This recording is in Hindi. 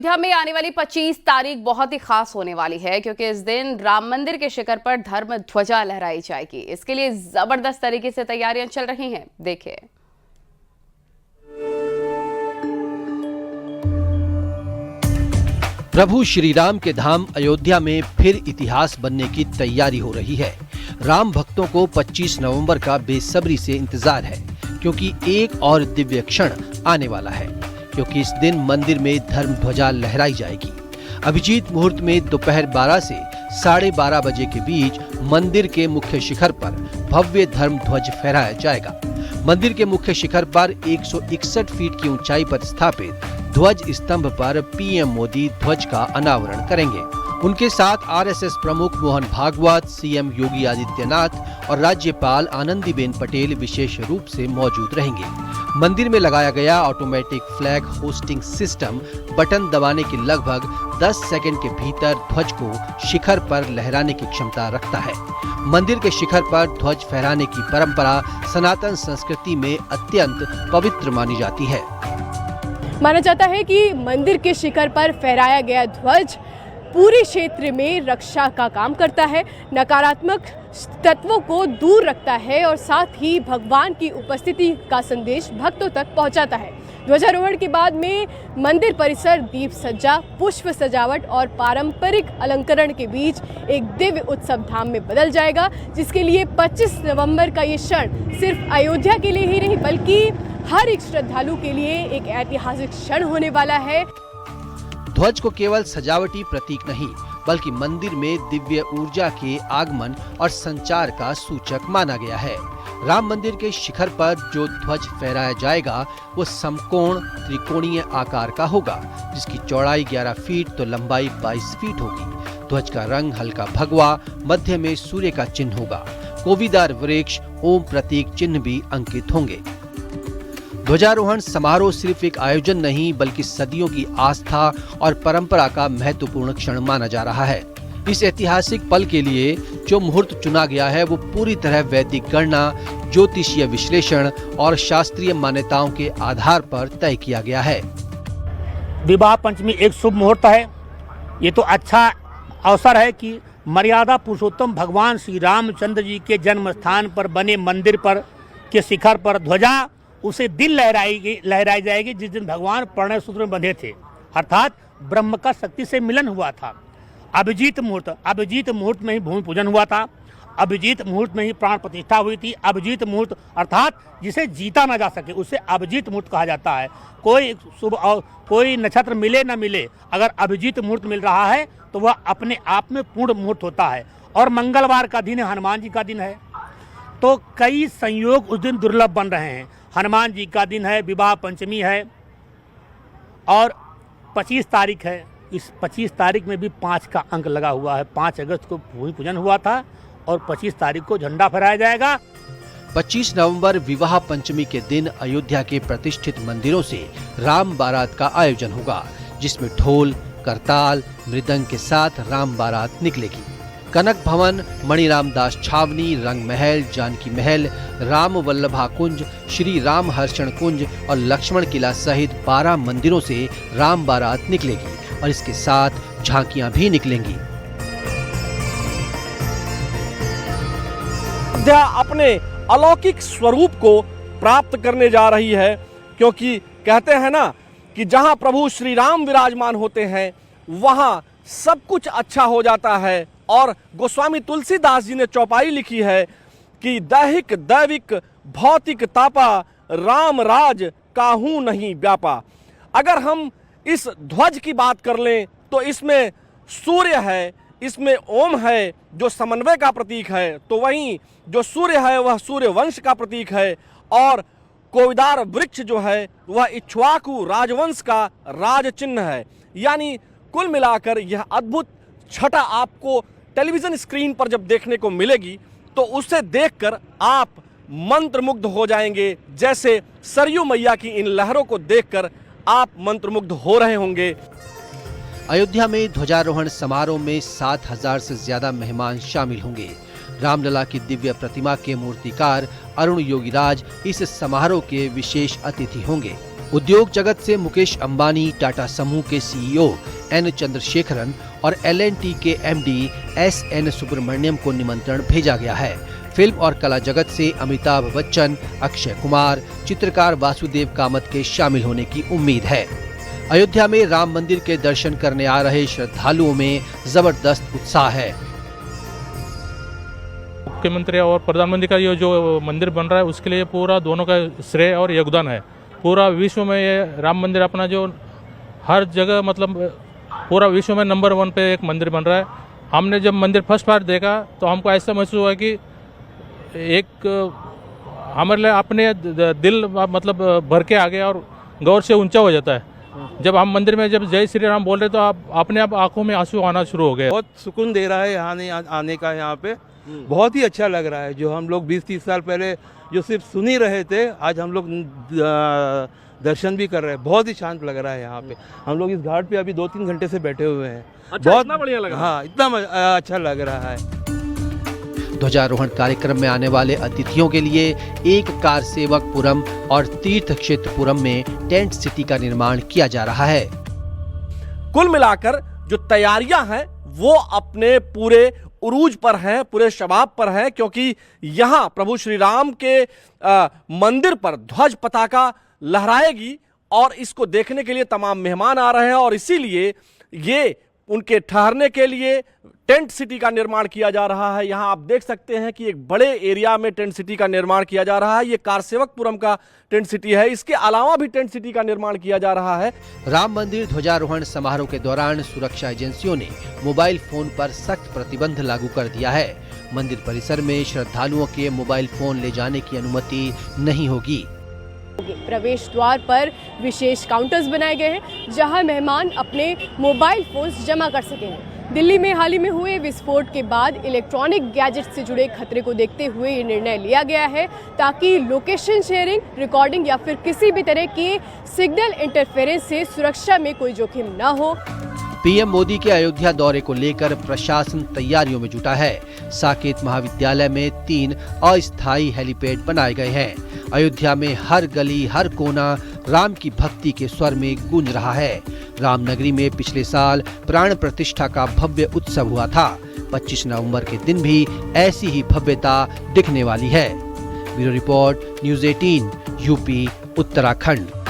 अयोध्या में आने वाली 25 तारीख बहुत ही खास होने वाली है क्योंकि इस दिन राम मंदिर के शिखर पर धर्म ध्वजा लहराई जाएगी। इसके लिए जबरदस्त तरीके से तैयारियां चल रही हैं। देखिए। प्रभु श्री राम के धाम अयोध्या में फिर इतिहास बनने की तैयारी हो रही है। राम भक्तों को 25 नवंबर का बेसब्री से इंतजार है क्योंकि एक और दिव्य क्षण आने वाला है, क्योंकि इस दिन मंदिर में धर्म ध्वजा लहराई जाएगी। अभिजीत मुहूर्त में दोपहर 12 से 12:30 बजे के बीच मंदिर के मुख्य शिखर पर भव्य धर्म ध्वज फहराया जाएगा। मंदिर के मुख्य शिखर पर 161 फीट की ऊंचाई पर स्थापित ध्वज स्तंभ पर पीएम मोदी ध्वज का अनावरण करेंगे। उनके साथ आरएसएस प्रमुख मोहन भागवत, सीएम योगी आदित्यनाथ और राज्यपाल आनंदीबेन पटेल विशेष रूप से मौजूद रहेंगे। मंदिर में लगाया गया automatic flag hosting system button दबाने के लगभग 10 सेकंड के भीतर ध्वज को शिखर पर लहराने की क्षमता रखता है। मंदिर के शिखर पर ध्वज फहराने की परंपरा सनातन संस्कृति में अत्यंत पवित्र मानी जाती है। माना जाता है कि मंदिर के शिखर पर फहराया गया ध्वज पूरे क्षेत्र में रक्षा का काम करता है, नकारात्मक तत्वों को दूर रखता है और साथ ही भगवान की उपस्थिति का संदेश भक्तों तक पहुंचाता है। ध्वजारोहण के बाद में मंदिर परिसर दीप सज्जा, पुष्प सजावट और पारंपरिक अलंकरण के बीच एक दिव्य उत्सव धाम में बदल जाएगा, जिसके लिए 25 नवंबर का ये क्षण सिर्फ अयोध्या के लिए ही नहीं बल्कि हर एक श्रद्धालु के लिए एक ऐतिहासिक क्षण होने वाला है। ध्वज को केवल सजावटी प्रतीक नहीं बल्कि मंदिर में दिव्य ऊर्जा के आगमन और संचार का सूचक माना गया है। राम मंदिर के शिखर पर जो ध्वज फहराया जाएगा वो समकोण त्रिकोणीय आकार का होगा, जिसकी चौड़ाई 11 फीट तो लंबाई 22 फीट होगी। ध्वज का रंग हल्का भगवा, मध्य में सूर्य का चिन्ह होगा। कोविदार वृक्ष, ओम प्रतीक चिन्ह भी अंकित होंगे। ध्वजारोहण समारोह सिर्फ एक आयोजन नहीं बल्कि सदियों की आस्था और परंपरा का महत्वपूर्ण क्षण माना जा रहा है। इस ऐतिहासिक पल के लिए जो मुहूर्त चुना गया है वो पूरी तरह वैदिक गणना, ज्योतिषीय विश्लेषण और शास्त्रीय मान्यताओं के आधार पर तय किया गया है। विवाह पंचमी एक शुभ मुहूर्त है। ये तो अच्छा अवसर है कि मर्यादा पुरुषोत्तम भगवान श्री रामचंद्र जी के जन्म स्थान पर बने मंदिर पर के शिखर पर ध्वजा उसे दिन लहराई जाएगी जिस दिन भगवान प्रणय सूत्र में बंधे थे, अर्थात ब्रह्म का शक्ति से मिलन हुआ था। अभिजीत मुहूर्त में ही भूमि पूजन हुआ था। अभिजीत मुहूर्त में ही प्राण प्रतिष्ठा हुई थी। अभिजीत मुहूर्त अर्थात जिसे जीता ना जा सके उसे अभिजीत मुहूर्त कहा जाता है। कोई शुभ और कोई नक्षत्र मिले न मिले, अगर अभिजीत मुहूर्त मिल रहा है तो वह अपने आप में पूर्ण मुहूर्त होता है। और मंगलवार का दिन है, हनुमान जी का दिन है, तो कई संयोग उस दिन दुर्लभ बन रहे हैं। हनुमान जी का दिन है, विवाह पंचमी है और 25 तारीख है। इस 25 तारीख में भी 5 का अंक लगा हुआ है। 5 अगस्त को भूमि पूजन हुआ था और 25 तारीख को झंडा फहराया जाएगा। 25 नवंबर विवाह पंचमी के दिन अयोध्या के प्रतिष्ठित मंदिरों से राम बारात का आयोजन होगा, जिसमें ढोल, करताल, मृदंग के साथ राम बारात निकलेगी। कनक भवन, मणिराम दास छावनी, रंग महल, जानकी महल, राम वल्लभा कुंज, श्री राम हर्षण कुंज और लक्ष्मण किला सहित 12 मंदिरों से राम बारात निकलेगी और इसके साथ झांकियां भी निकलेंगी। अयोध्या अपने अलौकिक स्वरूप को प्राप्त करने जा रही है, क्योंकि कहते हैं ना कि जहां प्रभु श्री राम विराजमान होते हैं वहां सब कुछ अच्छा हो जाता है। और गोस्वामी तुलसीदास जी ने चौपाई लिखी है कि दैहिक दैविक भौतिक तापा, राम राज काहू नहीं व्यापा। अगर हम इस ध्वज की बात कर लें तो इसमें सूर्य है, इसमें ओम है जो समन्वय का प्रतीक है, तो वहीं जो सूर्य है वह सूर्य वंश का प्रतीक है और कोविदार वृक्ष जो है वह इक्ष्वाकु राजवंश का राज चिन्ह है। यानी कुल मिलाकर यह अद्भुत छटा आपको टेलीविजन स्क्रीन पर जब देखने को मिलेगी तो उसे देखकर आप मंत्रमुग्ध हो जाएंगे, जैसे सरयू मैया की इन लहरों को देखकर आप मंत्रमुग्ध हो रहे होंगे। अयोध्या में ध्वजारोहण समारोह में 7,000 से ज्यादा मेहमान शामिल होंगे। रामलला की दिव्य प्रतिमा के मूर्तिकार अरुण योगीराज इस समारोह के विशेष अतिथि होंगे। उद्योग जगत से मुकेश अंबानी, टाटा समूह के सीईओ एन चंद्रशेखरन और L&T के एमडी SN सुब्रमण्यम को निमंत्रण भेजा गया है। फिल्म और कला जगत से अमिताभ बच्चन, अक्षय कुमार, चित्रकार वासुदेव कामत के शामिल होने की उम्मीद है। अयोध्या में राम मंदिर के दर्शन करने आ रहे श्रद्धालुओं में जबरदस्त उत्साह है। मुख्यमंत्री और प्रधानमंत्री का ये जो मंदिर बन रहा है उसके लिए पूरा दोनों का श्रेय और योगदान है। पूरा विश्व में ये राम मंदिर अपना जो हर जगह मतलब पूरा विश्व में नंबर 1 पे एक मंदिर बन रहा है। हमने जब मंदिर फर्स्ट बार देखा तो हमको ऐसा महसूस हुआ कि एक हमारे लिए अपने दिल मतलब भर के आ गया और गौर से ऊंचा हो जाता है। जब हम मंदिर में जब जय श्री राम बोल रहे तो आप अपने आप आंखों में आंसू आना शुरू हो गए। बहुत सुकून दे रहा है यहाँ आने का। यहाँ पे बहुत ही अच्छा लग रहा है। जो हम लोग 20-30 साल पहले जो सिर्फ सुन ही रहे थे, आज हम लोग दर्शन भी कर रहे हैं। बहुत ही शांत लग रहा है यहाँ पे। हम लोग इस घाट पे अभी 2-3 घंटे से बैठे हुए हैं। बहुत इतना बढ़िया लग रहा है। हाँ, इतना अच्छा लग रहा है। ध्वजारोहण कार्यक्रम में आने वाले अतिथियों के लिए एक कार सेवकपुरम और तीर्थ क्षेत्रपुरम में टेंट सिटी का निर्माण किया जा रहा है। कुल मिलाकर जो तैयारियां हैं वो अपने पूरे उरूज पर हैं, पूरे शबाब पर हैं, क्योंकि यहां प्रभु श्री राम के मंदिर पर ध्वज पताका लहराएगी और इसको देखने के लिए तमाम मेहमान आ रहे हैं और इसीलिए ये उनके ठहरने के लिए टेंट सिटी का निर्माण किया जा रहा है। यहां आप देख सकते हैं कि एक बड़े एरिया में टेंट सिटी का निर्माण किया जा रहा है। ये कारसेवकपुरम का टेंट सिटी है। इसके अलावा भी टेंट सिटी का निर्माण किया जा रहा है। राम मंदिर ध्वजारोहण समारोह के दौरान सुरक्षा एजेंसियों ने मोबाइल फोन पर सख्त प्रतिबंध लागू कर दिया है। मंदिर परिसर में श्रद्धालुओं के मोबाइल फोन ले जाने की अनुमति नहीं होगी। प्रवेश द्वार पर विशेष काउंटर्स बनाए गए हैं जहां मेहमान अपने मोबाइल फोन्स जमा कर सकेंगे। दिल्ली में हाल ही में हुए विस्फोट के बाद इलेक्ट्रॉनिक गैजेट से जुड़े खतरे को देखते हुए ये निर्णय लिया गया है ताकि लोकेशन शेयरिंग, रिकॉर्डिंग या फिर किसी भी तरह के सिग्नल इंटरफेरेंस से सुरक्षा में कोई जोखिम न हो। पीएम मोदी के अयोध्या दौरे को लेकर प्रशासन तैयारियों में जुटा है। साकेत महाविद्यालय में 3 अस्थायी हेलीपैड बनाए गए हैं। अयोध्या में हर गली हर कोना राम की भक्ति के स्वर में गूंज रहा है। रामनगरी में पिछले साल प्राण प्रतिष्ठा का भव्य उत्सव हुआ था। 25 नवंबर के दिन भी ऐसी ही भव्यता दिखने वाली है। Bureau report, news 18, UP, Uttarakhand.